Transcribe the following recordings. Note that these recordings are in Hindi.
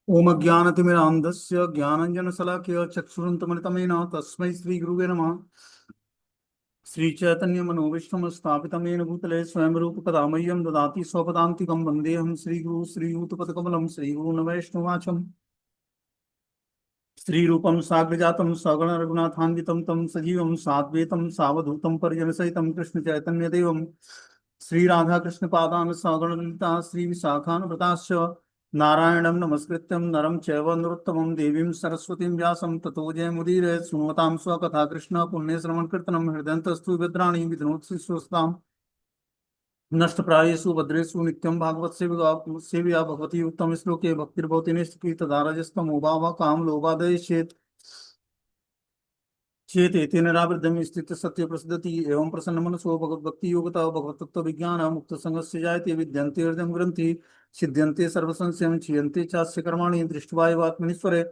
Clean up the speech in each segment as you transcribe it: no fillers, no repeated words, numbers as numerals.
ओम अज्ञानतिमिरान्धस्य ज्ञानाञ्जनशलाकया चक्षुरुन्मिलितं तस्मै श्रीगुरुवे नमः। श्रीचैतन्यमनोभीष्टं स्थापितं येन भूतले स्वयं रूपकदा मह्यं ददाति स्वपदान्तिकं वन्देऽहं श्रीगुरुं श्रीयुतपदकमलं श्रीगुरून् वैष्णवाचम्। श्रीरूपं साग्रजातं सगण रघुनाथान्वितं तं सजीवं साद्वैतं सावधूतं परिजनसहितं कृष्णचैतन्यदेवं श्रीराधाकृष्णपादान् सगण ललिता श्रीविशाखान्विताश्च नारायणं नमस्कृत्यं नरं चैव नरोत्तमं देवीं सरस्वतीं व्यासं ततो जयमुदीरये शृण्वतां स्वकथा कृष्ण पुण्यश्रवणकीर्तनं हृदयन्तस्तु भद्राणि विष्णुस्वस्ताम् नष्टप्रायेषु भद्रेषु नित्यं भागवत सेवया भगवती उत्तम श्लोके भक्तिर्भवति निष्ठिकी तदा रजस्तमो भावः कामलोभादय चेत निरावृद्धं स्थित सत्य प्रसिद्धति एवं प्रसन्न मनसो भगवद्भक्ति योगता भगवतत्व विज्ञान मुक्त संगस्य जायते विद्यन्ते हृदय ग्रंथि सिद्ध्यन्ते सर्वसंशयं क्षीयन्ते चास्य कर्माणि दृष्ट्वा एव आत्मनीश्वरे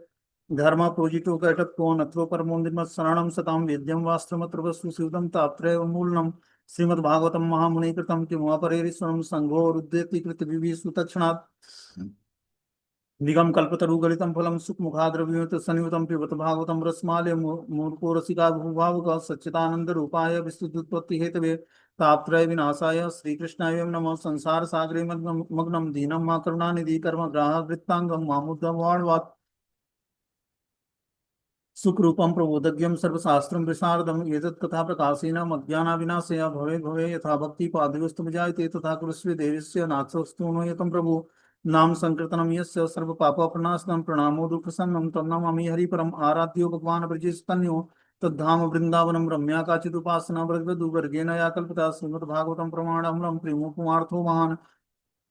धर्म प्रोजितो कैटत्वो नत्रो परमो निर्मत्सरणं सतां वेद्यं वास्त्रमत्र वस्तु शिवदं तात्रैव मूलनं श्रीमद्भागवतं महामुनि कृतं किमुपरेरीश्वरं संघो रुद्यति कृतविभिः सुतक्षणात् निगम कल्पतरु गलितम फलम सुखमुखाद्रव्यत संयुतम पिबत भागवतम रसमालय मूर्खो रसिका भूभावुक सच्चिदानंद रूपाय विस्तुतोत्पत्ति हेतवे तापत्रय विनाशाय श्रीकृष्णाय नमः। संसार सागरे मग्नम दीनम मा करुणानिधि कर्म ग्राह वृत्तांगम मामुद्भवाण्वात् सुखरूपं प्रबोधज्ञं सर्वशास्त्रं विशारदम् एतत् कथा प्रकाशेन अज्ञानाविनाशया भवे भवे यथा भक्ति पादयोस्तु जायते तथा कुरुष्वे देवस्य नाथस्तु नो यतं प्रभु नाम संकीर्तनं यस्य सर्वपापप्रणाशनं प्रणामो दुःखशमनं तं नमामि हरिपरम् आराध्यो भगवान् ब्रजेशतन्यो तद्धाम वृन्दावनं रम्या काचिदुपासना वर्गेन या कल्पता श्रीमद्भागवतं प्रमाणामृतं प्रेमोपमार्थो महान्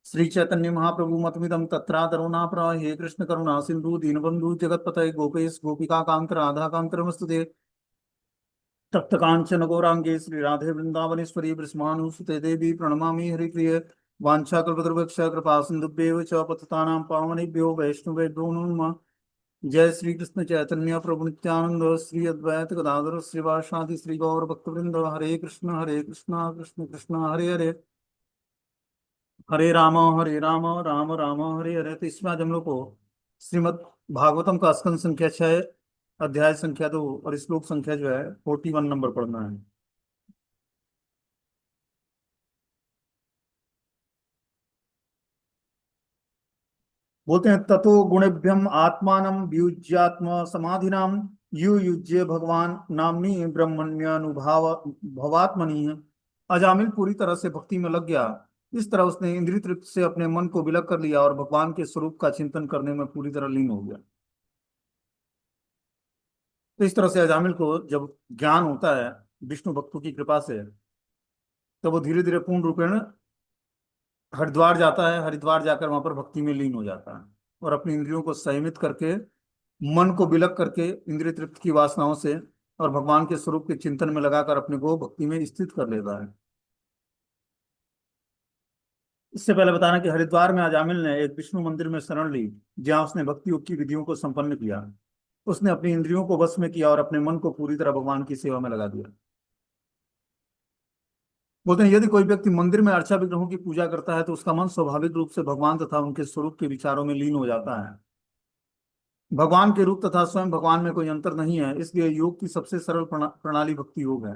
श्री चैतन्य महाप्रभु मतमिदं तत्रादरो नापर हे कृष्ण करुणा सिंधु दीनबंधु जगतपतये गोपेश गोपिका कांत राधा कांत नमस्तुते तप्त कांचन गौरांगे श्री राधे वृंदावनेश्वरी वृष्मानुसुते देवी प्रणमामि हरिप्रिय वाञ्छाकल्पतरुभ्यश्च कृपा सिन्धुभ्येव च पतितानां पावनेभ्यो वैष्णवेभ्यो नमः। जय श्री कृष्ण चैतन्य प्रभु नित्यानंद श्री अद्वैत गदाधर श्रीवासादि श्री गौर भक्तवृंद हरे कृष्ण कृष्ण कृष्ण हरे हरे हरे राम राम राम हरे हरे। तो इसमें आज हम लोग को श्रीमद् भागवतम का स्कंद संख्या 6 अध्याय संख्या 2 और श्लोक संख्या जो है 41 नंबर पढ़ना है। बोलते हैं ततो गुणेभ्यम आत्मानं वियुज्यात्म समाधिनाम युयुज्य भगवान नामनी ब्रह्मण्यानुभाव भवात्मनि। अजामिल पूरी तरह से भक्ति में लग गया। इस तरह उसने इंद्रिय तृप्ति से अपने मन को विलग कर लिया और भगवान के स्वरूप का चिंतन करने में पूरी तरह लीन हो गया। तो इस तरह से अजामिल को जब ज्ञान होता है विष्णु भक्तों की कृपा से, तो वो धीरे धीरे पूर्ण रूपेण हरिद्वार जाता है। हरिद्वार जाकर वहां पर भक्ति में लीन हो जाता है और अपनी इंद्रियों को संयमित करके मन को विलग करके इंद्रिय तृप्ति की वासनाओं से और भगवान के स्वरूप के चिंतन में लगाकर अपने को भक्ति में स्थित कर लेता है। इससे पहले बताना कि हरिद्वार में अजामिल ने एक विष्णु मंदिर में शरण ली, जहां उसने भक्ति योग की विधियों को संपन्न किया। उसने अपनी इंद्रियों को वश में किया और अपने मन को पूरी तरह भगवान की सेवा में लगा दिया। बोलते हैं यदि कोई व्यक्ति मंदिर में अर्चा विग्रहों की पूजा करता है तो उसका मन स्वाभाविक रूप से भगवान तथा उनके स्वरूप के विचारों में लीन हो जाता है। भगवान के रूप तथा स्वयं भगवान में कोई अंतर नहीं है, इसलिए योग की सबसे सरल प्रणाली भक्ति योग है।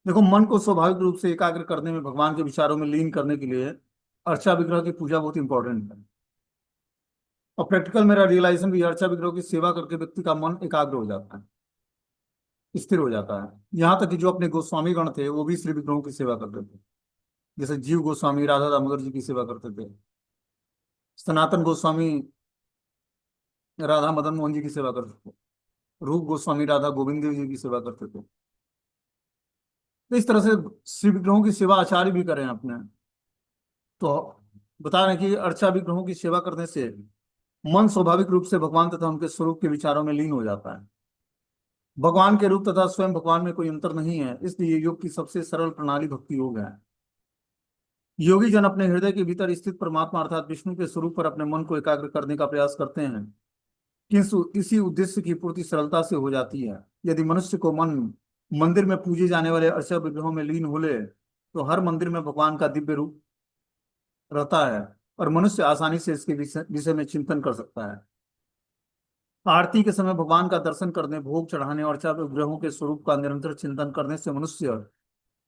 देखो, मन को स्वाभाविक रूप से एकाग्र करने में, भगवान के विचारों में लीन करने के लिए अर्चा विग्रह की पूजा बहुत इंपॉर्टेंट है। और प्रैक्टिकल मेरा रियलाइजेशन भी, अर्चा विग्रह की सेवा करके व्यक्ति का मन एकाग्र हो जाता है, स्थिर हो जाता है। यहाँ तक कि जो अपने गोस्वामी गण थे वो भी श्री विग्रहों की सेवा करते थे। जैसे जीव गोस्वामी राधा दामोदर जी की सेवा करते थे, सनातन गोस्वामी राधा मदन मोहन जी की सेवा करते थे, रूप गोस्वामी राधा गोविंद देव जी की सेवा करते थे। तो इस तरह से श्री विग्रहों की सेवा आचार्य भी करें अपने। तो बता रहे हैं कि अर्चा विग्रहों की सेवा करने से मन स्वाभाविक रूप से भगवान तथा उनके स्वरूप के विचारों में लीन हो जाता है। भगवान के रूप तथा स्वयं भगवान में कोई अंतर नहीं है, इसलिए योग की सबसे सरल प्रणाली भक्ति योग है। योगी जन अपने हृदय के भीतर स्थित परमात्मा अर्थात विष्णु के स्वरूप पर अपने मन को एकाग्र करने का प्रयास करते हैं, किंतु इसी उद्देश्य की पूर्ति सरलता से हो जाती है। यदि मनुष्य को मन मंदिर में पूजे जाने वाले अर्चा विग्रहों में लीन हो ले तो हर मंदिर में भगवान का दिव्य रूप रहता है और मनुष्य आसानी से इसके विषय विषय में चिंतन कर सकता है। आरती के समय भगवान का दर्शन करने, भोग चढ़ाने और चार विग्रहों के स्वरूप का निरंतर चिंतन करने से मनुष्य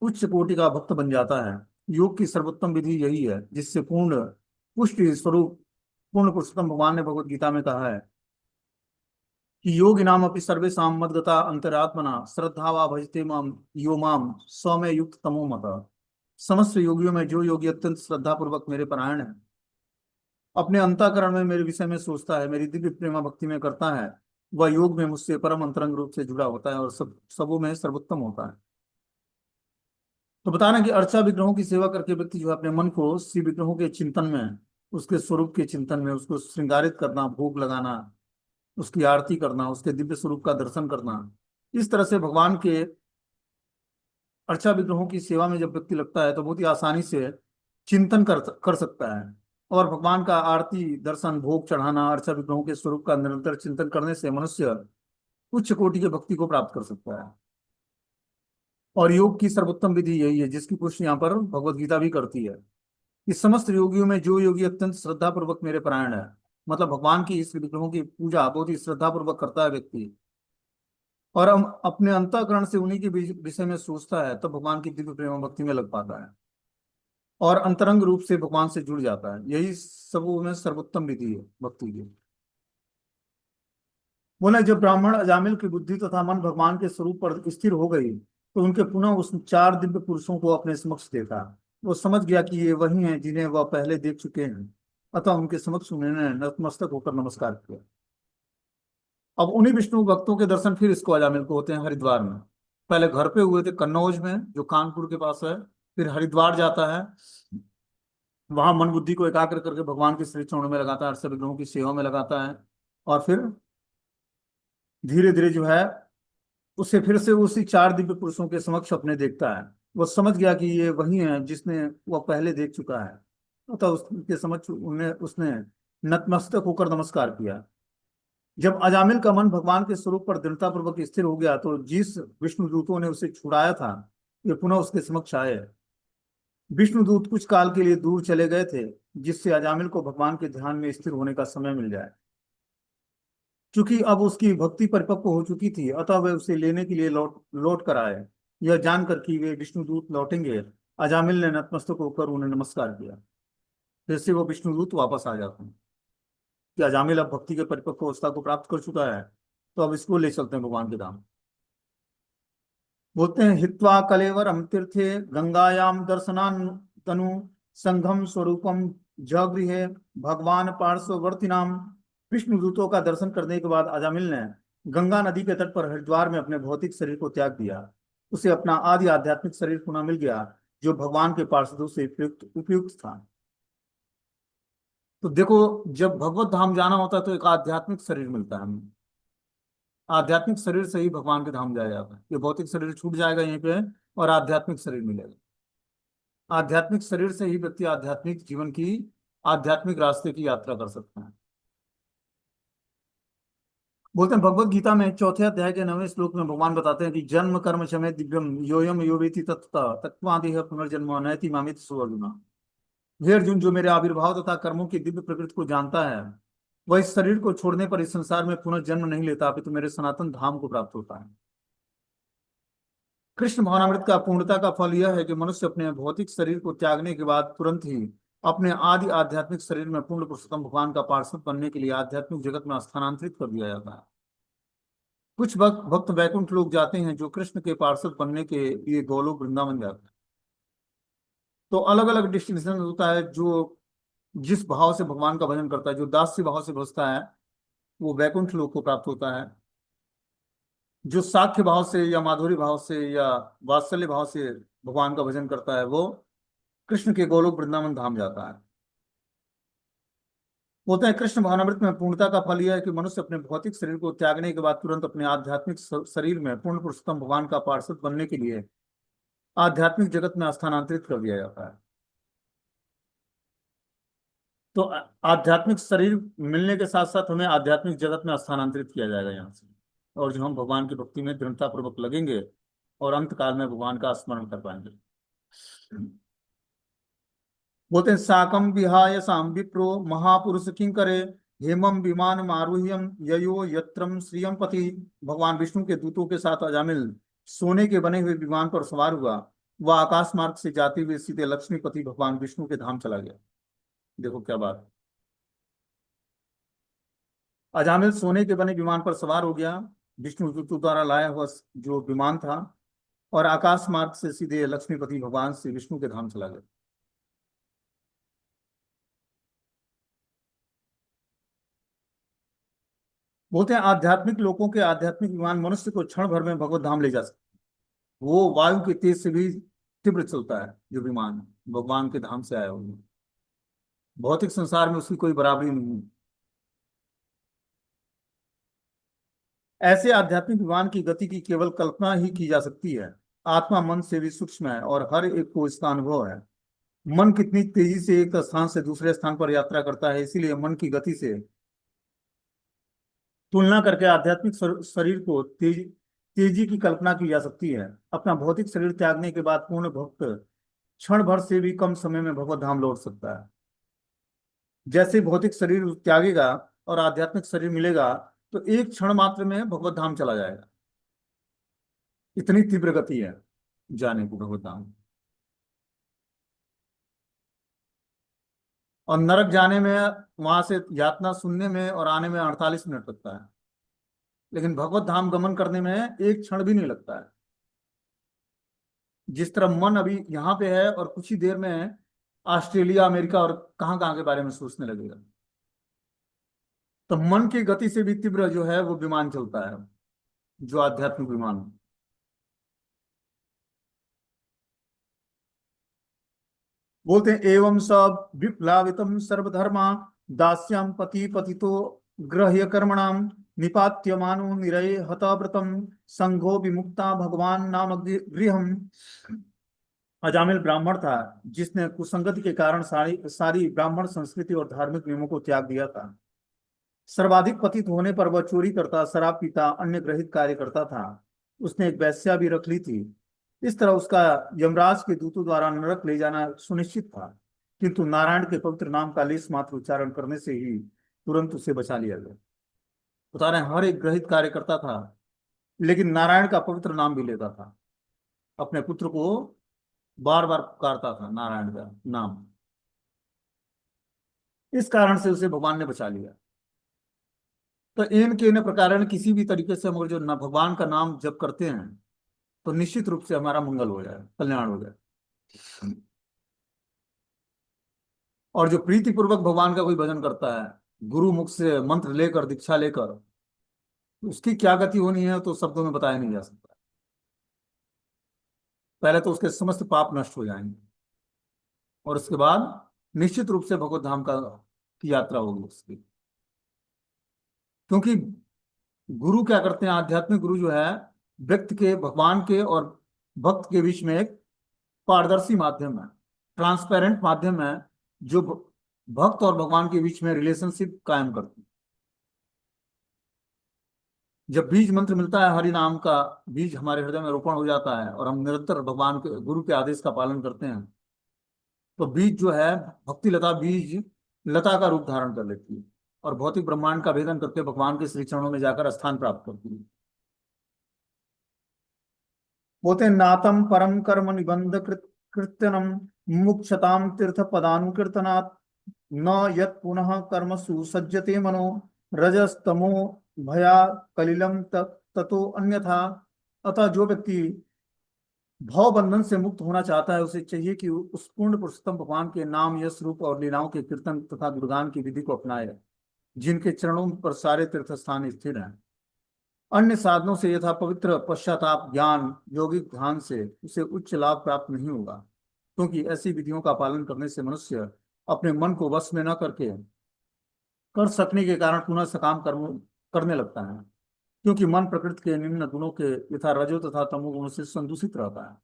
उच्च कोटि का भक्त बन जाता है। योग की सर्वोत्तम विधि यही है, जिससे पूर्ण पुष्टि स्वरूप पूर्ण पुरुषोत्तम भगवान ने भगवत गीता में कहा है कि योग नाम अपनी सर्वेशा मद्गता अंतरात्मना श्रद्धा वा भजते माम यो माम सौम्य युक्त तमो मत। समस्त योगियों में जो योगी अत्यंत श्रद्धा पूर्वक मेरे परायण है, अपने अंतःकरण में मेरे विषय में सोचता है, मेरी दिव्य प्रेमा भक्ति में करता है, वह योग में मुझसे परम अंतरंग रूप से जुड़ा होता है और सबों में सर्वोत्तम होता है। तो बताना कि अर्चा विग्रहों की सेवा करके व्यक्ति जो है अपने मन को शिव विग्रहों के चिंतन में, उसके स्वरूप के चिंतन में, उसको श्रृंगारित करना, भोग लगाना, उसकी आरती करना, उसके दिव्य स्वरूप का दर्शन करना, इस तरह से भगवान के अर्चा विग्रहों की सेवा में जब व्यक्ति लगता है तो बहुत ही आसानी से चिंतन कर सकता है। और भगवान का आरती, दर्शन, भोग चढ़ाना, अर्चा विग्रहों के स्वरूप का निरंतर चिंतन करने से मनुष्य उच्च कोटि की भक्ति को प्राप्त कर सकता है। और योग की सर्वोत्तम विधि यही है, जिसकी पुष्टि यहाँ पर भगवत गीता भी करती है। इस समस्त योगियों में जो योगी अत्यंत श्रद्धा पूर्वक मेरे परायण है, मतलब भगवान की इस विग्रहों की पूजा बहुत ही श्रद्धा पूर्वक करता है व्यक्ति, और हम अपने अंतःकरण से उन्हीं के विषय में सोचता है, तो भगवान की दिव्य प्रेम भक्ति में लग पाता है और अंतरंग रूप से भगवान से जुड़ जाता है। यही सबों में सर्वोत्तम विधि है भक्ति की। बोले जब ब्राह्मण अजामिल की बुद्धि तथा मन भगवान के स्वरूप पर स्थिर हो गई, तो उनके पुनः उस चार दिव्य पुरुषों को अपने समक्ष देखा। वो समझ गया कि ये वही हैं जिन्हें वह पहले देख चुके हैं, अतः उनके समक्ष उन्होंने नतमस्तक होकर नमस्कार किया। अब उन्हीं विष्णु भक्तों के दर्शन फिर इसको अजामिल को होते हैं हरिद्वार में। पहले घर पे हुए थे कन्नौज में, जो कानपुर के पास है, फिर हरिद्वार जाता है, वहां मन बुद्धि को एकाग्र करके भगवान के श्री चरणों में लगाता है, सब विग्रहों की सेवा में लगाता है, और फिर धीरे धीरे जो है उसे फिर से उसी चार दिव्य पुरुषों के समक्ष अपने देखता है। वो समझ गया कि ये वही है जिसने वह पहले देख चुका है, अतः उसके समक्ष उन्हें उसने नतमस्तक होकर नमस्कार किया। जब अजामिल का मन भगवान के स्वरूप पर दृढ़ता पूर्वक स्थिर हो गया, तो जिस विष्णु दूतों ने उसे छुड़ाया था वे पुनः उसके समक्ष आए। विष्णु दूत कुछ काल के लिए दूर चले गए थे, जिससे अजामिल को भगवान के ध्यान में स्थिर होने का समय मिल जाए। चूंकि अब उसकी भक्ति परिपक्व हो चुकी थी, अतः वे उसे लेने के लिए लौट लौट कर आए। यह जानकर कि वे विष्णुदूत लौटेंगे, अजामिल ने नतमस्तक होकर उन्हें नमस्कार किया। फिर से वो विष्णुदूत वापस आ जाते हैं कि अजामिल अब भक्ति के परिपक्व अवस्था को प्राप्त कर चुका है, तो अब इसको ले चलते हैं भगवान के धाम। बोलते हैं हित्वा कलेवरम तीर्थे गंगायाम दर्शनान तनु संघम स्वरूपम जगृहे भगवान पार्श्ववर्तिनाम। विष्णु दूतों का दर्शन करने के बाद अजामिल ने गंगा नदी के तट पर हरिद्वार में अपने भौतिक शरीर को त्याग दिया। उसे अपना आदि आध्यात्मिक शरीर पुनः मिल गया, जो भगवान के पार्षदों से उपयुक्त उपयुक्त था। तो देखो, जब भगवत धाम जाना होता है तो एक आध्यात्मिक शरीर मिलता है हमें। आध्यात्मिक शरीर से ही भगवान के धाम जाया जाता है। ये भौतिक शरीर छूट जाएगा यहीं पे, और आध्यात्मिक शरीर मिलेगा। आध्यात्मिक शरीर से ही व्यक्ति आध्यात्मिक जीवन की, आध्यात्मिक रास्ते की यात्रा कर सकता है। बोलते हैं भगवत गीता में चौथे अध्याय के 9वें श्लोक में भगवान बताते हैं कि जन्म कर्म चमे दिव्यम योयम यो वेति तत्ता तत्वादेह पुनर्जन्म नयति मामित सुअर्जुना। हे अर्जुन, जो मेरे आविर्भाव तथा कर्मों की दिव्य प्रकृति को जानता है, वह इस शरीर को छोड़ने पर इस संसार में पुनर्जन्म नहीं लेता, अपितु मेरे सनातन धाम को प्राप्त होता है। कृष्ण भावनामृत का पूर्णता का फल यह है कि मनुष्य अपने भौतिक शरीर को त्यागने के बाद तुरंत ही अपने आदि आध्यात्मिक शरीर में पूर्ण पुरुषोत्तम भगवान का पार्षद बनने के लिए आध्यात्मिक जगत में स्थानांतरित कर दिया जाता है। कुछ भक्त वैकुंठ लोग जाते हैं, जो कृष्ण के पार्षद बनने के लिए गोलोक वृंदावन जाते हैं। तो अलग अलग डिस्टिंक्शन होता है। जो जिस भाव से भगवान का भजन करता है, जो दास्य भाव से भजता है, वो वैकुंठ लोक को प्राप्त होता है। जो साख्य भाव से या माधुरी भाव से या वात्सल्य भाव से भगवान का भजन करता है, वो कृष्ण के गोलोक वृंदावन धाम जाता है। होता है कृष्ण भावनामृत में पूर्णता का फल यह है कि मनुष्य अपने भौतिक शरीर को त्यागने के बाद तुरंत अपने आध्यात्मिक शरीर में पूर्ण पुरुषोत्तम भगवान का पार्षद बनने के लिए आध्यात्मिक जगत में स्थानांतरित कर दिया जाता है। तो आध्यात्मिक शरीर मिलने के साथ साथ हमें आध्यात्मिक जगत में स्थानांतरित किया जाएगा यहाँ से, और जो हम भगवान की भक्ति में दृढ़ता पूर्वक लगेंगे और अंत काल में भगवान का स्मरण कर पाएंगे। बोलते हैं साकम विहाय साम विप्रो महापुरुष किंकरे हेमम विमान मारुह्यम ययो यत्रम श्रियम पति। भगवान विष्णु के दूतों के साथ अजामिल सोने के बने हुए विमान पर सवार हुआ। वह आकाश मार्ग से जाते हुए सीधे लक्ष्मीपति भगवान विष्णु के धाम चला गया। देखो क्या बात। अजामिल सोने के बने विमान पर सवार हो गया, विष्णु दूतों द्वारा लाया हुआ जो विमान था, और आकाश मार्ग से सीधे लक्ष्मीपति भगवान श्री विष्णु के धाम चला गया। बोलते हैं आध्यात्मिक लोगों के आध्यात्मिक विमान मनुष्य को क्षण भर में भगवत धाम ले जा सकते हैं। वो वायु के तेज से भी तीव्र चलता है जो विमान भगवान के धाम से आया हुआ। भौतिक संसार में उसकी कोई बराबरी नहीं है। ऐसे आध्यात्मिक विमान की गति की केवल कल्पना ही की जा सकती है। आत्मा मन से भी सूक्ष्म है और हर एक को इसका अनुभव है। मन कितनी तेजी से एक स्थान से दूसरे स्थान पर यात्रा करता है, इसीलिए मन की गति से तुलना करके आध्यात्मिक शरीर को तेजी की कल्पना की जा सकती है। अपना भौतिक शरीर त्यागने के बाद पूर्ण भक्त क्षण भर से भी कम समय में भगवत धाम लौट सकता है। जैसे भौतिक शरीर त्यागेगा और आध्यात्मिक शरीर मिलेगा तो एक क्षण मात्र में भगवत धाम चला जाएगा। इतनी तीव्र गति है जाने की भगवत धाम। और नरक जाने में, वहां से यातना सुनने में और आने में 48 मिनट लगता है, लेकिन भगवत धाम गमन करने में एक क्षण भी नहीं लगता है। जिस तरह मन अभी यहाँ पे है और कुछ ही देर में ऑस्ट्रेलिया अमेरिका और कहाँ कहाँ के बारे में सोचने लगेगा। तो मन की गति से भी तीव्र जो है वो विमान चलता है, जो आध्यात्मिक विमान। बोलते हैं एवं सब विप्लावितम सर्वधर्मा दास्यम पति पतितो ग्रह्य कर्मणाम निपात्यमानो निरय हतव्रतम संघो विमुक्ता भगवान नाम गृहम। अजामिल ब्राह्मण था जिसने कुसंगति के कारण सारी सारी ब्राह्मण संस्कृति और धार्मिक नियमों को त्याग दिया था। सर्वाधिक पतित होने पर वह चोरी करता, शराब पीता, अन्य ग्रहित कार्य करता था। उसने एक वेश्या भी रख ली थी। इस तरह उसका यमराज के दूतों द्वारा नरक ले जाना सुनिश्चित था, किंतु नारायण के पवित्र नाम का लेस मात्र उच्चारण करने से ही तुरंत उसे बचा लिया गया। बता रहे हैं हर एक ग्रहित कार्य करता था, लेकिन नारायण का पवित्र नाम भी लेता था। अपने पुत्र को बार बार पुकारता था नारायण का नाम। इस कारण से उसे भगवान ने बचा लिया। तो इन के न प्रकार किसी भी तरीके से हम अगर जो भगवान का नाम जप करते हैं तो निश्चित रूप से हमारा मंगल हो जाए, कल्याण हो जाए। और जो प्रीति पूर्वक भगवान का कोई भजन करता है, गुरु मुख से मंत्र लेकर दीक्षा लेकर, उसकी क्या गति होनी है तो शब्दों में बताया नहीं जा सकता। पहले तो उसके समस्त पाप नष्ट हो जाएंगे और उसके बाद निश्चित रूप से भगवत धाम का की यात्रा होगी उसकी। क्योंकि गुरु क्या करते हैं, आध्यात्मिक गुरु जो है व्यक्ति के, भगवान के और भक्त के बीच में एक पारदर्शी माध्यम है, ट्रांसपेरेंट माध्यम है, जो भक्त और भगवान के बीच में रिलेशनशिप कायम करती है। जब बीज मंत्र मिलता है, हरि नाम का बीज हमारे हृदय में रोपण हो जाता है और हम निरंतर भगवान के गुरु के आदेश का पालन करते हैं, तो बीज जो है भक्ति लता बीज लता का रूप धारण कर लेती है और भौतिक ब्रह्मांड का भेदन करके भगवान के श्री चरणों में जाकर स्थान प्राप्त करती है। बोलते हैं नातम परम कर्म निबंध कृत्यनम मुक्षताम तीर्थ पदानुकीर्तनात् न यत पुनः कर्मसु सज्जते मनो रजस्तमो भया कलिलम ततो अन्यथा। अतः जो व्यक्ति भव बंधन से मुक्त होना चाहता है, उसे चाहिए कि उस पूर्ण पुरुषोत्तम भगवान के नाम, यश, रूप और लीलाओं के कीर्तन तथा गुणगान की विधि को अपनाए, जिनके चरणों पर सारे तीर्थ स्थान स्थिर हैं। अन्य साधनों से यथा पवित्र पश्चाताप, ज्ञान, यौगिक ध्यान से उसे उच्च लाभ प्राप्त नहीं होगा, क्योंकि ऐसी विधियों का पालन करने से मनुष्य अपने मन को वश में न करके कर सकने के कारण पुनः सकाम कर्म करने लगता है, क्योंकि मन प्रकृति के निम्न गुणों के यथा रजो तथा तमो गुणों से संदूषित रहता है।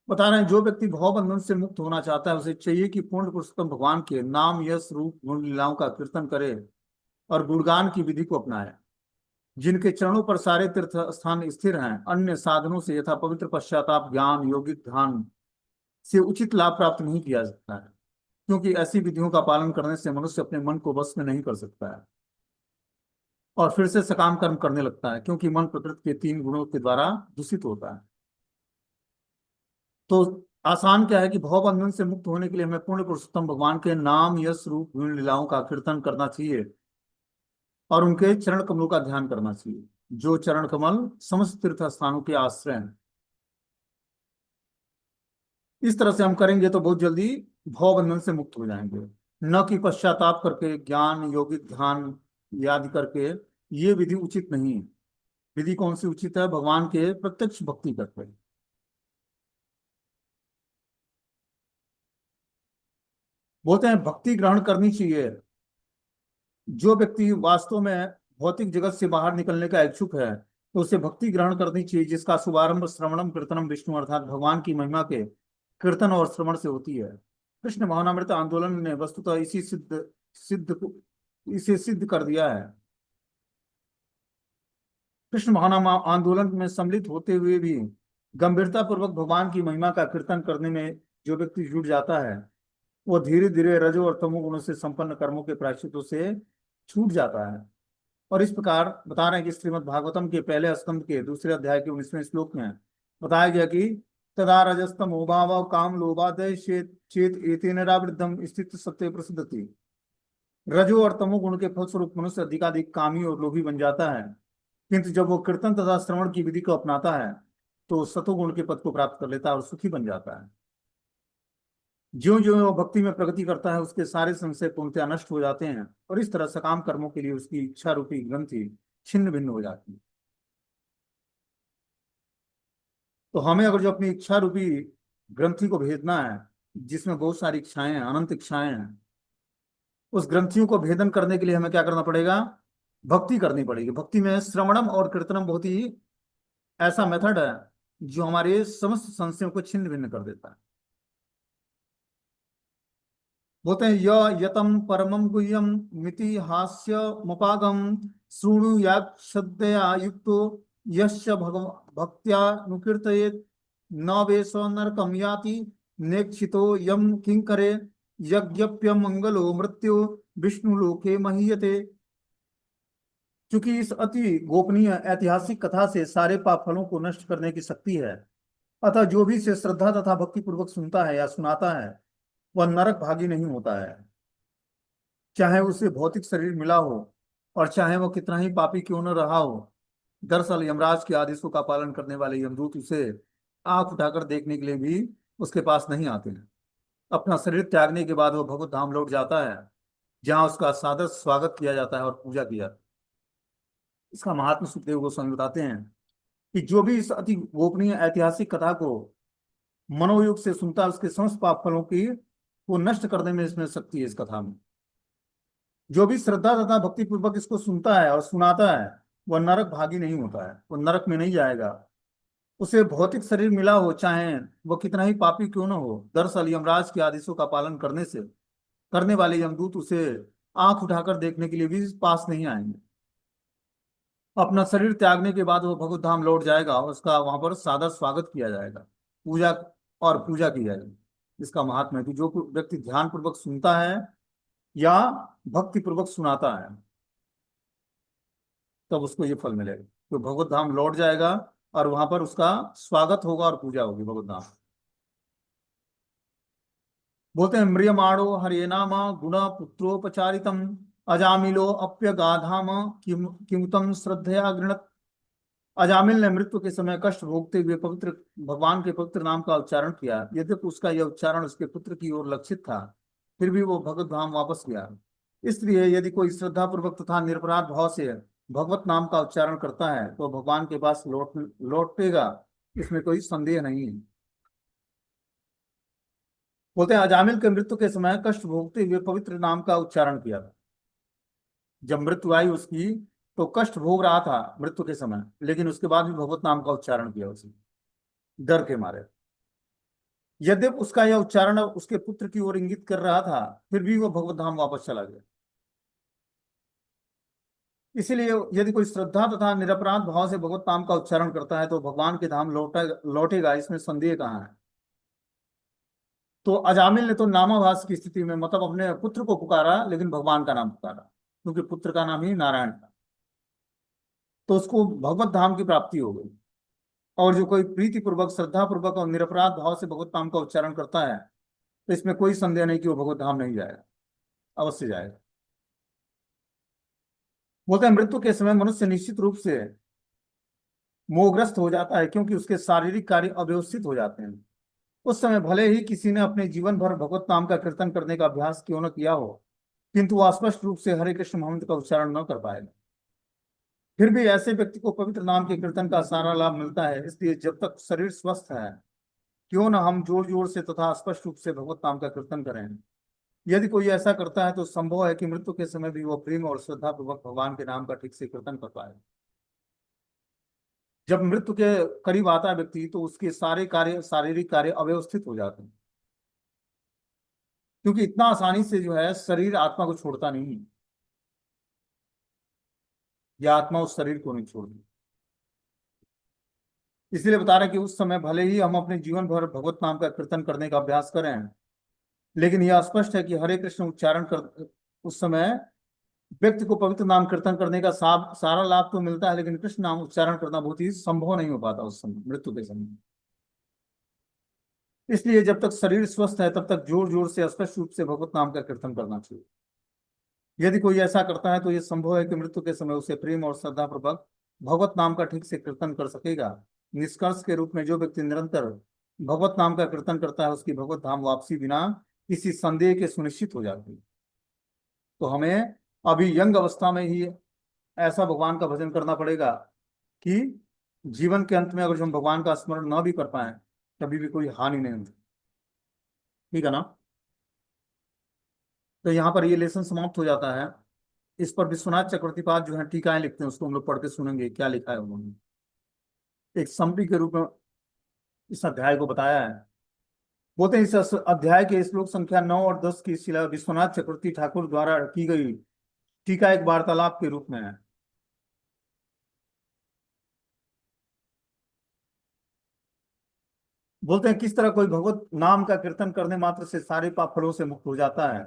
बता रहे हैं जो व्यक्ति भव बंधन से मुक्त होना चाहता है, उसे चाहिए कि पूर्ण पुरुषोत्तम भगवान के नाम, यश, रूप, गुण, लीलाओं का कीर्तन करे और गुणगान की विधि को अपनाए, जिनके चरणों पर सारे तीर्थ स्थान स्थिर हैं। अन्य साधनों से यथा पवित्र पश्चाताप, ज्ञान, यौगिक ध्यान से उचित लाभ प्राप्त नहीं किया सकता है। क्योंकि ऐसी विधियों का पालन करने से मनुष्य अपने मन को वश में नहीं कर सकता है और फिर से सकाम कर्म करने लगता है, क्योंकि मन प्रकृति के 3 गुणों के द्वारा दूषित होता है। तो आसान क्या है कि भव बंधन से मुक्त होने के लिए हमें पूर्ण पुरुषोत्तम भगवान के नाम, यश, रूप, गुण, लीलाओं का कीर्तन करना चाहिए और उनके चरण कमलों का ध्यान करना चाहिए, जो चरण कमल समस्त तीर्थ स्थानों के आश्रय हैं। इस तरह से हम करेंगे तो बहुत जल्दी भव बंधन से मुक्त हो जाएंगे। न कि पश्चाताप करके, ज्ञान, योगिक ध्यान याद करके। ये विधि उचित नहीं है। विधि कौन सी उचित है? भगवान के प्रत्यक्ष भक्ति करके। बोलते हैं भक्ति ग्रहण करनी चाहिए। जो व्यक्ति वास्तव में भौतिक जगत से बाहर निकलने का इच्छुक है तो उसे भक्ति ग्रहण करनी चाहिए, जिसका शुभारंभ श्रवणम कीर्तनम विष्णु अर्थात भगवान की महिमा के कीर्तन और श्रवण से होती है। कृष्ण भावनामृत आंदोलन ने वस्तुतः इसे सिद्ध कर दिया है। कृष्ण भावना आंदोलन में सम्मिलित होते हुए भी गंभीरता पूर्वक भगवान की महिमा का कीर्तन करने में जो व्यक्ति जुट जाता है वो धीरे धीरे रजो और तमो गुणों से संपन्न कर्मों के प्रायश्चितों से छूट जाता है। और इस प्रकार बता रहे हैं कि श्रीमद् भागवतम के पहले स्कंद के दूसरे अध्याय के 19वें श्लोक में बताया गया कि तदा रजस्तम उभाव काम लोभादय चेत चेत एतेन रावृद्धम स्थित सत्य प्रसिद्धति। रजो और तमो गुण के फलस्वरूप मनुष्य अधिकाधिक कामी और लोभी बन जाता है, किंतु जब वो कीर्तन तथा श्रवण की विधि को अपनाता है तो सतोगुण के पद को प्राप्त कर लेता है और सुखी बन जाता है। ज्यो ज्यो वो भक्ति में प्रगति करता है उसके सारे संशय पूर्णतया नष्ट हो जाते हैं और इस तरह सकाम कर्मों के लिए उसकी इच्छा रूपी ग्रंथि छिन्न भिन्न हो जाती है। तो हमें अगर जो अपनी इच्छा रूपी ग्रंथि को भेदना है, जिसमें बहुत सारी इच्छाएं हैं, अनंत इच्छाएं हैं, उस ग्रंथियों को भेदन करने के लिए हमें क्या करना पड़ेगा? भक्ति करनी पड़ेगी। भक्ति में श्रवणम और कीर्तनम बहुत ही ऐसा मेथड है जो हमारे समस्त संशयों को छिन्न भिन्न कर देता है। बोलते हैं यतम परमम गुह्यम मिति हास्य मुपागम श्रृणुयाक्षदया युक्तो यश्च भक्त्या नुकीर्तयेत् न वेश नरकम याति नेक्षितो यम किंकरे यज्ञप्य मंगलो मृत्यु विष्णु लोके महीयते। क्योंकि इस अति गोपनीय ऐतिहासिक कथा से सारे पाप फलों को नष्ट करने की शक्ति है, अतः जो भी इसे श्रद्धा तथा भक्ति पूर्वक सुनता है या सुनाता है वह नरक भागी नहीं होता है, चाहे उसे भौतिक शरीर मिला हो और चाहे वो कितना ही पापी क्यों न रहा हो। दरअसल यमराज के आदेशों का पालन करने वाले यमदूत उसे आंख उठाकर देखने के लिए भी उसके पास नहीं आते हैं। अपना शरीर त्यागने के बाद वो भगवत धाम लौट जाता है, जहाँ उसका सादर स्वागत किया जाता है और पूजा किया जाता है। इसका महात्मा सुखदेव गोस्वामी बताते हैं कि जो भी इस अति गोपनीय ऐतिहासिक कथा को मनोयोग से सुनता है उसके समस्त पाप फलों की को नष्ट करने में इसमें शक्ति है इस कथा में। जो भी श्रद्धा तथा भक्ति पूर्वक इसको सुनता है और सुनाता है वह नरक भागी नहीं होता है, वह नरक में नहीं जाएगा। उसे भौतिक शरीर मिला हो चाहे वह कितना ही पापी क्यों न हो। दरअसल यमराज के आदेशों का पालन करने वाले यमदूत उसे आंख उठाकर देखने के लिए भी पास नहीं आएंगे। अपना शरीर त्यागने के बाद वो भगवत धाम लौट जाएगा और उसका वहां पर सादर स्वागत किया जाएगा, पूजा पूजा की जाएगी। इसका महात्मा है कि जो व्यक्ति ध्यान पूर्वक सुनता है या भक्ति पूर्वक सुनाता है तब उसको ये फल मिलेगा, तो भगवत धाम लौट जाएगा और वहां पर उसका स्वागत होगा और पूजा होगी भगवत धाम। बोलते हैं म्रियमाणो हरे नाम गुण पुत्रोपचारितम अजामिलो अप्यगाधाम किमुतम श्रद्धया गृणत। अजामिल ने मृत्यु के समय कष्ट भोगते हुए पवित्र भगवान के पवित्र नाम का उच्चारण किया। यद्यपि उसका यह उच्चारण उसके पुत्र की ओर लक्षित था, फिर भी वो भगवत धाम वापस गया। इसलिए यदि कोई श्रद्धा पूर्वक तथा निरपराध भाव से भगवत नाम का उच्चारण करता है तो भगवान के पास लौटेगा, इसमें कोई संदेह नहीं है। बोलते हैं अजामिल के मृत्यु के समय कष्ट भोगते हुए पवित्र नाम का उच्चारण किया था। जब मृत्यु आई उसकी तो कष्ट भोग रहा था मृत्यु के समय, लेकिन उसके बाद भी भगवत नाम का उच्चारण किया उसने डर के मारे। यद्यपि उसका यह उच्चारण उसके पुत्र की ओर इंगित कर रहा था, फिर भी वो भगवत धाम वापस चला गया। इसीलिए यदि कोई श्रद्धा तथा निरपराध भाव से भगवत नाम का उच्चारण करता है तो भगवान के धाम लौटेगा, इसमें संदेह कहाँ है। तो अजामिल ने तो नामाभास की स्थिति में मतलब अपने पुत्र को पुकारा, लेकिन भगवान का नाम पुकारा, क्योंकि पुत्र का नाम ही नारायण था। तो उसको भगवत धाम की प्राप्ति हो गई। और जो कोई प्रीति पूर्वक, श्रद्धा पूर्वक और निरपराध भाव से भगवत नाम का उच्चारण करता है, तो इसमें कोई संदेह नहीं कि वो भगवत धाम नहीं जाएगा, अवश्य जाएगा। बोलते हैं मृत्यु के समय मनुष्य निश्चित रूप से मोहग्रस्त हो जाता है, क्योंकि उसके शारीरिक कार्य अव्यवस्थित हो जाते हैं। उस समय भले ही किसी ने अपने जीवन भर भगवत नाम का कीर्तन करने का अभ्यास क्यों न किया हो, किंतु वह स्पष्ट रूप से हरे कृष्ण महामंत्र का उच्चारण न कर पाएगा। फिर भी ऐसे व्यक्ति को पवित्र नाम के कीर्तन का सारा लाभ मिलता है। इसलिए जब तक शरीर स्वस्थ है, क्यों न हम जोर जोर से तथा स्पष्ट रूप से भगवत नाम का कीर्तन करें। यदि कोई ऐसा करता है तो संभव है कि मृत्यु के समय भी वह प्रेम और श्रद्धा पूर्वक भगवान के नाम का ठीक से कीर्तन कर पाए। जब मृत्यु के करीब आता है व्यक्ति, तो उसके सारे कार्य, शारीरिक कार्य अव्यवस्थित हो जाते हैं, क्योंकि इतना आसानी से जो है शरीर आत्मा को छोड़ता नहीं है, या आत्मा उस शरीर को नहीं छोड़ती। इसलिए बता रहे हैं कि उस समय भले ही हम अपने जीवन भर भगवत नाम का कीर्तन करने का अभ्यास करें, लेकिन यह स्पष्ट है कि हरे कृष्ण उच्चारण कर उस समय व्यक्ति को पवित्र नाम कीर्तन करने का सारा लाभ तो मिलता है, लेकिन कृष्ण नाम उच्चारण करना बहुत ही संभव नहीं हो पाता उस समय, मृत्यु के समय। इसलिए जब तक शरीर स्वस्थ है, तब तक जोर जोर से स्पष्ट रूप से भगवत नाम का कीर्तन करना चाहिए। यदि कोई ऐसा करता है तो यह संभव है कि मृत्यु के समय उसे प्रेम और श्रद्धा पूर्वक भगवत नाम का ठीक से कीर्तन कर सकेगा। निष्कर्ष के रूप में जो व्यक्ति निरंतर भगवत नाम का कीर्तन करता है, उसकी भगवत धाम वापसी बिना किसी संदेह के सुनिश्चित हो जाती है। तो हमें अभी यंग अवस्था में ही ऐसा भगवान का भजन करना पड़ेगा कि जीवन के अंत में अगर जो हम भगवान का स्मरण न भी कर पाए, कभी भी कोई हानि नहीं होती। ठीक है ना। तो यहाँ पर ये लेसन समाप्त हो जाता है। इस पर विश्वनाथ चक्रवर्तीपाद जो है टीकाएं लिखते हैं, उसको हम लोग पढ़ के सुनेंगे क्या लिखा है उन्होंने। एक समरी के रूप में इस अध्याय को बताया है। बोलते हैं इस अध्याय के श्लोक संख्या 9 और 10 की शिला विश्वनाथ चक्रवर्ती ठाकुर द्वारा की गई टीका एक वार्तालाप के रूप में है। बोलते हैं किस तरह कोई भगवत नाम का कीर्तन करने मात्र से सारे पाप फलों से मुक्त हो जाता है।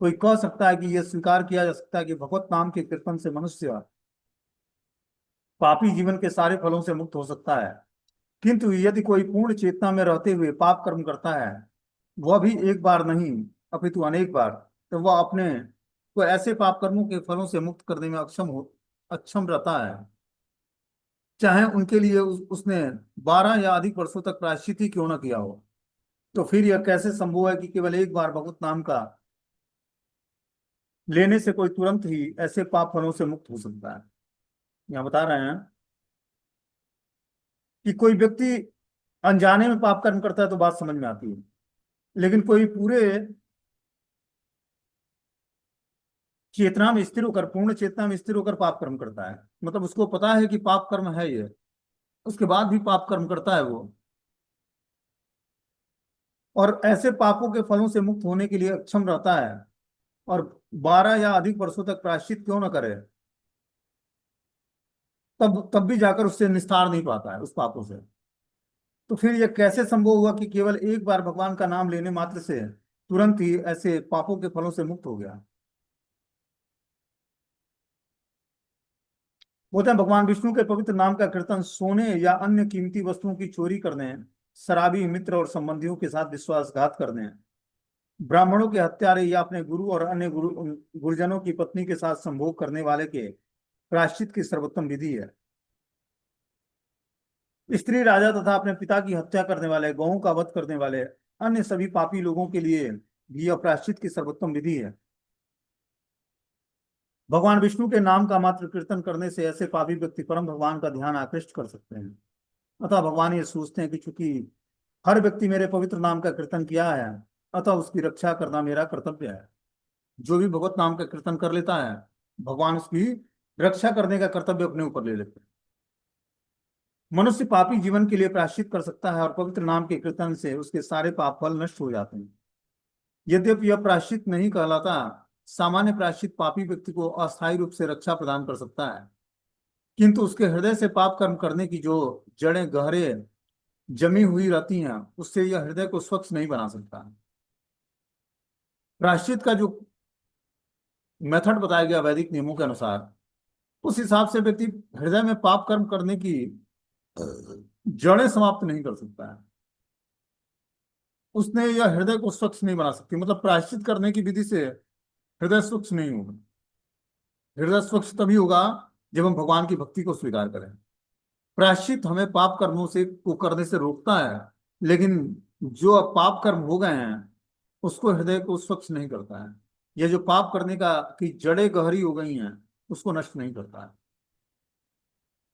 कोई कह सकता है कि यह स्वीकार किया जा सकता है कि भगवत नाम के कीर्तन से मनुष्य पापी जीवन के सारे फलों से मुक्त हो सकता है। किंतु यदि कोई पूर्ण चेतना में रहते हुए पाप कर्म करता है, वह भी एक बार नहीं अपितु अनेक बार, तो वह अपने को ऐसे पाप कर्मों के फलों से मुक्त करने में अक्षम रहता है, चाहे उनके लिए उसने 12 या अधिक वर्षों तक प्रायश्चित ही क्यों न किया हो। तो फिर यह कैसे संभव है कि केवल एक बार भगवत नाम का लेने से कोई तुरंत ही ऐसे पाप फलों से मुक्त हो सकता है। यहाँ बता रहे हैं कि कोई व्यक्ति अनजाने में पाप कर्म करता है तो बात समझ में आती है, लेकिन कोई पूरे चेतना में स्थिर होकर, पूर्ण चेतना में स्थिर होकर पाप कर्म करता है, मतलब उसको पता है कि पाप कर्म है ये, उसके बाद भी पाप कर्म करता है वो, और ऐसे पापों के फलों से मुक्त होने के लिए अक्षम रहता है, और 12 या अधिक वर्षों तक प्रायश्चित क्यों न करे, तब भी जाकर उससे निस्तार नहीं पाता है उस पापों से। तो फिर यह कैसे संभव हुआ कि केवल एक बार भगवान का नाम लेने मात्र से तुरंत ही ऐसे पापों के फलों से मुक्त हो गया। बोलते हैं भगवान विष्णु के पवित्र नाम का कीर्तन सोने या अन्य कीमती वस्तुओं की चोरी करने, शराबी मित्र और संबंधियों के साथ विश्वासघात करने, ब्राह्मणों के हत्यारे या अपने गुरु और अन्य गुरुजनों की पत्नी के साथ संभोग करने वाले के प्रायश्चित की सर्वोत्तम विधि है। स्त्री, राजा तथा अपने पिता की हत्या करने वाले, गौओं का वध करने वाले अन्य सभी पापी लोगों के लिए भी यह प्रायश्चित की सर्वोत्तम विधि है। भगवान विष्णु के नाम का मात्र कीर्तन करने से ऐसे पापी व्यक्ति परम भगवान का ध्यान आकृष्ट कर सकते हैं। अतः भगवान ये सोचते हैं कि चूंकि हर व्यक्ति मेरे पवित्र नाम का कीर्तन किया है, अतः उसकी रक्षा करना मेरा कर्तव्य है। जो भी भगवत नाम का कीर्तन कर लेता है, भगवान उसकी रक्षा करने का कर्तव्य अपने ऊपर ले लेते हैं। मनुष्य पापी जीवन के लिए प्रायश्चित कर सकता है, और पवित्र नाम के कीर्तन से उसके सारे पाप फल नष्ट हो जाते हैं। यद्यपि यह प्रायश्चित नहीं कहलाता, सामान्य प्रायश्चित पापी व्यक्ति को अस्थायी रूप से रक्षा प्रदान कर सकता है, किंतु उसके हृदय से पाप कर्म करने की जो जड़ें गहरे जमी हुई रहती हैं, उससे यह हृदय को स्वच्छ नहीं बना सकता। प्रायश्चित का जो मेथड बताया गया वैदिक नियमों के अनुसार, उस हिसाब से व्यक्ति हृदय में पाप कर्म करने की जड़ें समाप्त नहीं कर सकता है। उसने यह हृदय को स्वच्छ नहीं बना सकती, मतलब प्रायश्चित करने की विधि से हृदय स्वच्छ नहीं होगा। हृदय स्वच्छ तभी होगा जब हम भगवान की भक्ति को स्वीकार करें। प्रायश्चित हमें पाप कर्मों से को करने से रोकता है, लेकिन जो अब पाप कर्म हो गए हैं उसको हृदय को स्वच्छ नहीं करता है। यह जो पाप करने का की जड़ें गहरी हो गई हैं उसको नष्ट नहीं करता है।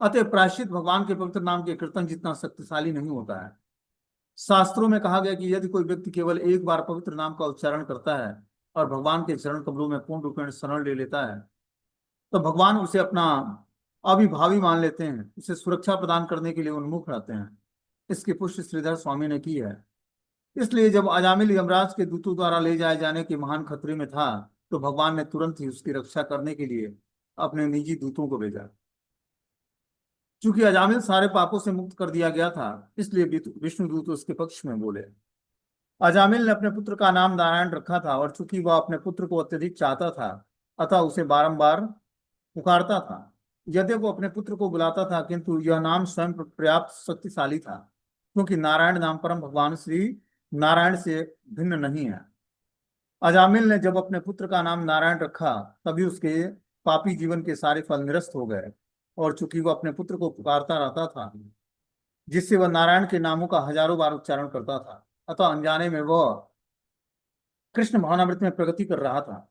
अतः प्रायश्चित भगवान के पवित्र नाम के कीर्तन जितना शक्तिशाली नहीं होता है। शास्त्रों में कहा गया कि यदि कोई व्यक्ति केवल एक बार पवित्र नाम का उच्चारण करता है और भगवान के चरण कमलों में पूर्ण रूपेण शरण ले लेता है, तो भगवान उसे अपना अविभावी मान लेते हैं, उसे सुरक्षा प्रदान करने के लिए उन्मुख रहते हैं। इसकी पुष्टि श्रीधर स्वामी ने की है। इसलिए जब अजामिल यमराज के दूतों द्वारा ले जाए जाने के महान खतरे में था, तो भगवान ने तुरंत ही उसकी रक्षा करने के लिए अपने निजी दूतों को भेजा। चूंकि अजामिल सारे पापों से मुक्त कर दिया गया था, इसलिए विष्णु दूत उसके पक्ष में बोले। अजामिल ने अपने पुत्र का नाम नारायण रखा था, और चूंकि वह अपने पुत्र को अत्यधिक चाहता था, अतः उसे बारंबार पुकारता था। यद्यपि वो अपने पुत्र को बुलाता था, किंतु यह नाम स्वयं पर्याप्त शक्तिशाली था, क्योंकि नारायण नाम परम भगवान श्री नारायण से भिन्न नहीं है। अजामिल ने जब अपने पुत्र का नाम नारायण रखा, तभी उसके पापी जीवन के सारे फल निरस्त हो गए। और चूंकि वह अपने पुत्र को पुकारता रहता था, जिससे वह नारायण के नामों का हजारों बार उच्चारण करता था, अतः अनजाने में वह कृष्ण भावनामृत में प्रगति कर रहा था।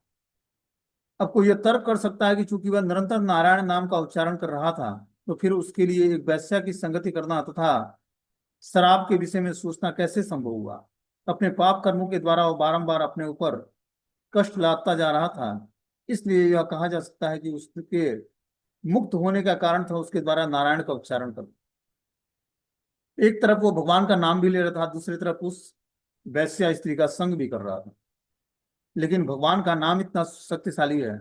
अब कोई यह तर्क कर सकता है कि चूंकि वह निरंतर नारायण नाम का उच्चारण कर रहा था, तो फिर उसके लिए एक वैश्या की संगति करना तथा शराब के विषय में सोचना कैसे संभव हुआ। अपने पाप कर्मों के द्वारा वो बारंबार अपने ऊपर कष्ट लादता जा रहा था। इसलिए यह कहा जा सकता है कि उसके मुक्त होने का कारण था उसके द्वारा नारायण का उच्चारण करना। एक तरफ वो भगवान का नाम भी ले रहा था, दूसरी तरफ उस वैश्या स्त्री का संग भी कर रहा था। लेकिन भगवान का नाम इतना शक्तिशाली है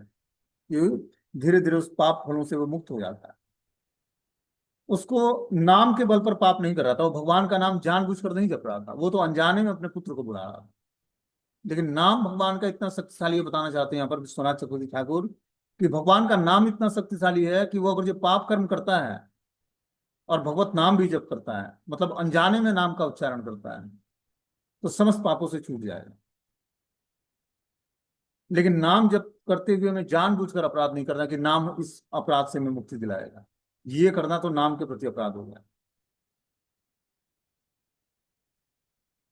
कि धीरे धीरे उस पाप फलों से वो मुक्त हो जाता है। उसको नाम के बल पर पाप नहीं कर रहा था, वो भगवान का नाम जानबूझकर नहीं जप रहा था, वो तो अनजाने में अपने पुत्र को बुला रहा था। लेकिन नाम भगवान का इतना शक्तिशाली है, बताना चाहते हैं यहाँ पर विश्वनाथ चक्रवर्ती ठाकुर, कि भगवान का नाम इतना शक्तिशाली है कि वो अगर जो पाप कर्म करता है और भगवत नाम भी जप करता है, मतलब अनजाने में नाम का उच्चारण करता है, तो समस्त पापों से छूट जाएगा। लेकिन नाम जप करते हुए मैं जानबूझकर अपराध नहीं करना कि नाम इस अपराध से मैं मुक्ति दिलाएगा, ये करना तो नाम के प्रति अपराध हो गया।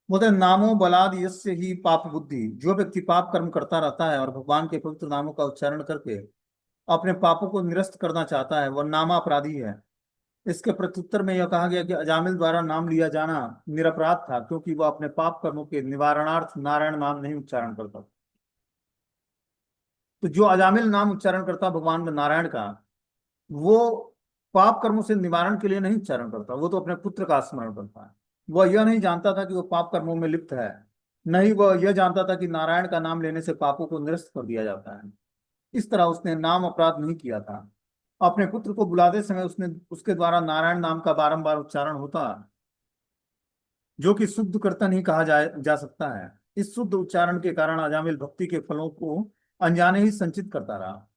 बोलते नामो बलाद यस्य ही पाप बुद्धि, जो व्यक्ति पाप कर्म करता रहता है और भगवान के पवित्र नामों का उच्चारण करके अपने पापों को निरस्त करना चाहता है, वह नामा अपराधी है। इसके प्रत्युत्तर में यह कहा गया कि अजामिल द्वारा नाम लिया जाना निरपराध था, क्योंकि वह अपने पाप कर्मों के निवारणार्थ नारायण नाम नहीं उच्चारण करता। तो जो अजामिल नाम उच्चारण करता भगवान में नारायण का, वो पाप कर्मों से निवारण के लिए नहीं उच्चारण करता, वो तो अपने पुत्र का स्मरण करता है। वह यह नहीं जानता था कि वो पाप कर्मों में लिप्त है, नहीं वह यह जानता था कि नारायण का नाम लेने से पापों को निरस्त कर दिया जाता है। इस तरह उसने नाम अपराध नहीं किया था। अपने पुत्र को बुलाते समय उसने उसके द्वारा नारायण नाम का बारंबार उच्चारण होता, जो कि शुद्ध कीर्तन ही कहा जा सकता है। इस शुद्ध उच्चारण के कारण अजामिल भक्ति के फलों को अनजाने ही संचित करता रहा।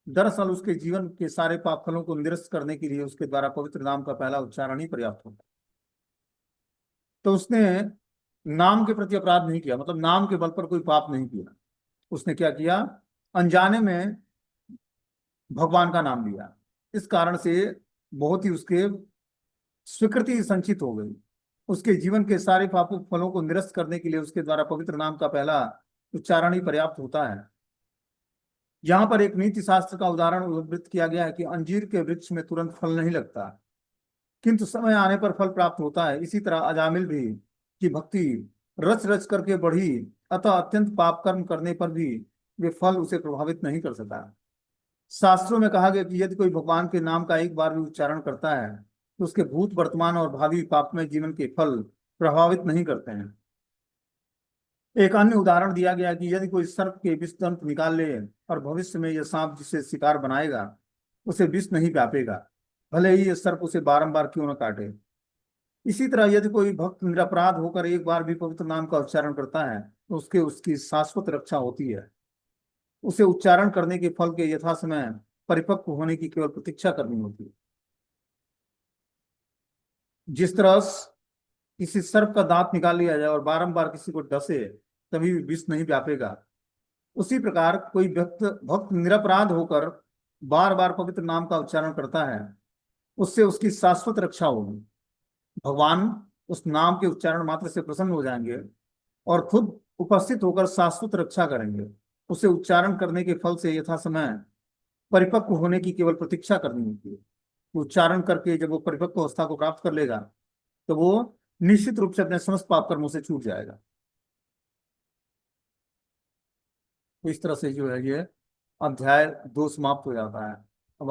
दरअसल उसके जीवन के सारे पाप फलों को निरस्त करने के लिए उसके द्वारा पवित्र नाम का पहला उच्चारण ही पर्याप्त होता। तो उसने नाम के प्रति अपराध नहीं किया, मतलब नाम के बल पर कोई पाप नहीं किया। उसने क्या किया, अनजाने में भगवान का नाम लिया। इस कारण से बहुत ही उसके स्वीकृति संचित हो गई। उसके जीवन के सारे पापों फलों को निरस्त करने के लिए उसके द्वारा पवित्र नाम का पहला उच्चारण ही पर्याप्त होता है। यहाँ पर एक नीति शास्त्र का उदाहरण उद्धृत किया गया है कि अंजीर के वृक्ष में तुरंत फल नहीं लगता, किंतु समय आने पर फल प्राप्त होता है। इसी तरह अजामिल भी की भक्ति रच रच करके बढ़ी, अतः अत्यंत पाप कर्म करने पर भी वे फल उसे प्रभावित नहीं कर सका। शास्त्रों में कहा गया कि यदि कोई भगवान के नाम का एक बार भी उच्चारण करता है, तो उसके भूत वर्तमान और भावी पापमय जीवन के फल प्रभावित नहीं करते हैं। एक अन्य उदाहरण दिया गया कि यदि कोई सर्प के विष दंत निकाल ले और भविष्य में यह सांप जिसे शिकार बनाएगा उसे विष नहीं व्यापेगा, भले ही यह सर्प उसे बारंबार क्यों न काटे। इसी तरह यदि कोई भक्त निरपराध होकर एक बार भी पवित्र नाम का उच्चारण करता है, तो उसके उसकी शाश्वत रक्षा होती है। उसे उच्चारण करने के फल के यथा समय परिपक्व होने की केवल प्रतीक्षा करनी होती है। जिस तरह किसी सर्प का दांत निकाल लिया जाए और बारंबार किसी को डसे तभी भी विष नहीं व्यापेगा, उसी प्रकार कोई भक्त भक्त निरपराध होकर बार बार पवित्र नाम का उच्चारण करता है, उससे उसकी शाश्वत रक्षा होगी। भगवान उस नाम के उच्चारण मात्र से प्रसन्न हो जाएंगे और खुद उपस्थित होकर शाश्वत रक्षा करेंगे। उसे उच्चारण करने के फल से यथा समय परिपक्व होने की केवल प्रतीक्षा करनी होती है। उच्चारण करके जब वो परिपक्व अवस्था को प्राप्त कर लेगा तो वो निश्चित रूप से अपने समस्त पाप कर्मों से छूट जाएगा। तो इस तरह से जो है ये अध्याय 2 समाप्त हो जाता है।